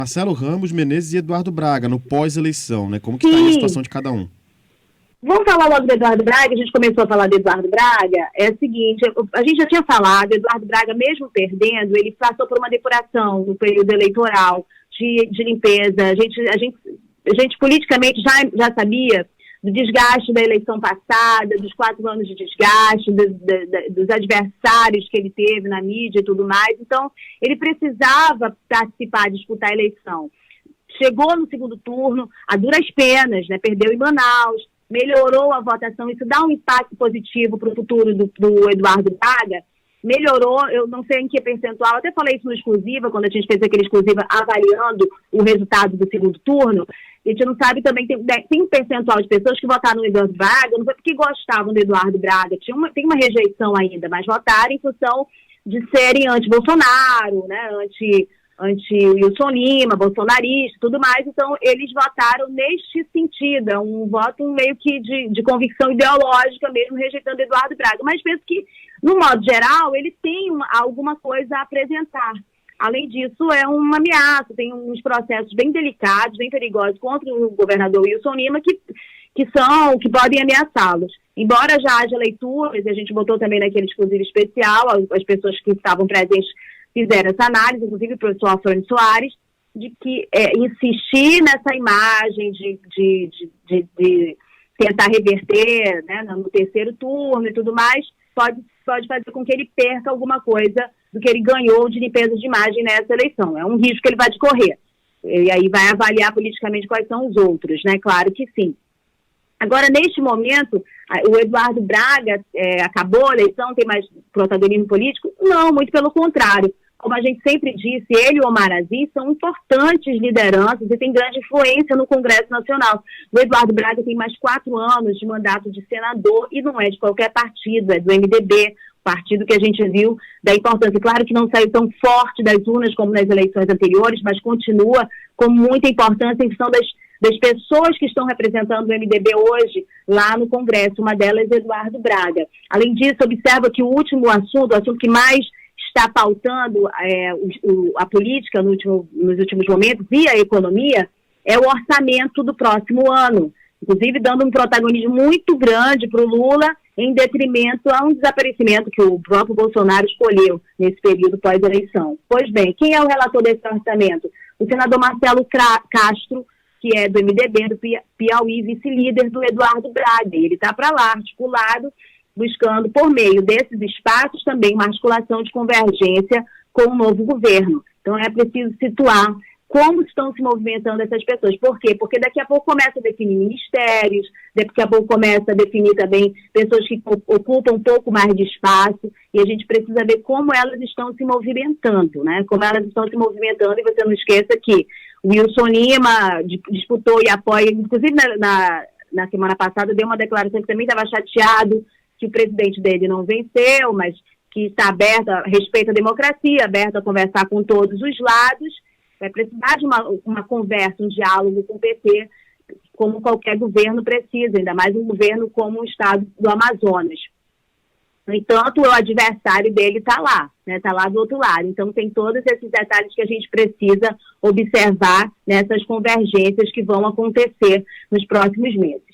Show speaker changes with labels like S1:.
S1: Marcelo Ramos, Menezes e Eduardo Braga, no pós-eleição, né? Como que está aí a situação de cada um?
S2: Vamos falar logo do Eduardo Braga. A gente começou a falar do Eduardo Braga. É o seguinte, a gente já tinha falado, Eduardo Braga, mesmo perdendo, ele passou por uma depuração no período eleitoral de limpeza. A gente politicamente já sabia do desgaste da eleição passada, dos 4 anos de desgaste, dos adversários que ele teve na mídia e tudo mais. Então, ele precisava participar, disputar a eleição. Chegou no segundo turno, a duras penas, né? Perdeu em Manaus, melhorou a votação. Isso dá um impacto positivo para o futuro do Eduardo Braga. Melhorou, eu não sei em que percentual, até falei isso no Exclusiva, quando a gente fez aquele Exclusiva avaliando o resultado do segundo turno. A gente não sabe também, tem um percentual de pessoas que votaram no Eduardo Braga, não foi porque gostavam do Eduardo Braga, tem uma rejeição ainda, mas votaram em função de serem anti-Bolsonaro, né, anti-Wilson Lima, bolsonarista, tudo mais. Então, eles votaram neste sentido, é um voto meio que de convicção ideológica mesmo, rejeitando Eduardo Braga. Mas penso que, no modo geral, ele tem alguma coisa a apresentar. Além disso, é uma ameaça, tem uns processos bem delicados, bem perigosos contra o governador Wilson Lima que podem ameaçá-los. Embora já haja leituras, e a gente botou também naquele exclusivo especial, as pessoas que estavam presentes fizeram essa análise, inclusive o professor Afrânio Soares, de que insistir nessa imagem de tentar reverter, né, no terceiro turno e tudo mais, pode fazer com que ele perca alguma coisa do que ele ganhou de limpeza de imagem nessa eleição. É um risco que ele vai correr. E aí vai avaliar politicamente quais são os outros, né? Claro que sim. Agora, neste momento, o Eduardo Braga acabou a eleição, tem mais protagonismo político? Não, muito pelo contrário. Como a gente sempre disse, ele e o Omar Aziz são importantes lideranças e têm grande influência no Congresso Nacional. O Eduardo Braga tem mais 4 anos de mandato de senador e não é de qualquer partido, é do MDB, partido que a gente viu da importância. Claro que não saiu tão forte das urnas como nas eleições anteriores, mas continua com muita importância em função das pessoas que estão representando o MDB hoje lá no Congresso. Uma delas é Eduardo Braga. Além disso, observa que o assunto que mais está pautando a política nos últimos momentos e a economia é o orçamento do próximo ano, inclusive dando um protagonismo muito grande para o Lula em detrimento a um desaparecimento que o próprio Bolsonaro escolheu nesse período pós-eleição. Pois bem, quem é o relator desse orçamento? O senador Marcelo Castro, que é do MDB, do Piauí, vice-líder do Eduardo Braga. Ele está para lá, articulado, buscando, por meio desses espaços, também uma articulação de convergência com o novo governo. Então, é preciso situar como estão se movimentando essas pessoas. Por quê? Porque daqui a pouco começa a definir ministérios, daqui a pouco começa a definir também pessoas que ocupam um pouco mais de espaço, e a gente precisa ver como elas estão se movimentando, né? Como elas estão se movimentando, e você não esqueça que o Wilson Lima disputou e apoia, inclusive na semana passada, deu uma declaração que também estava chateado que o presidente dele não venceu, mas que está aberto, respeita a democracia, aberto a conversar com todos os lados. Vai precisar de uma conversa, um diálogo com o PT, como qualquer governo precisa, ainda mais um governo como o estado do Amazonas. No entanto, o adversário dele está lá, né? Está lá do outro lado. Então, tem todos esses detalhes que a gente precisa observar nessas convergências que vão acontecer nos próximos meses.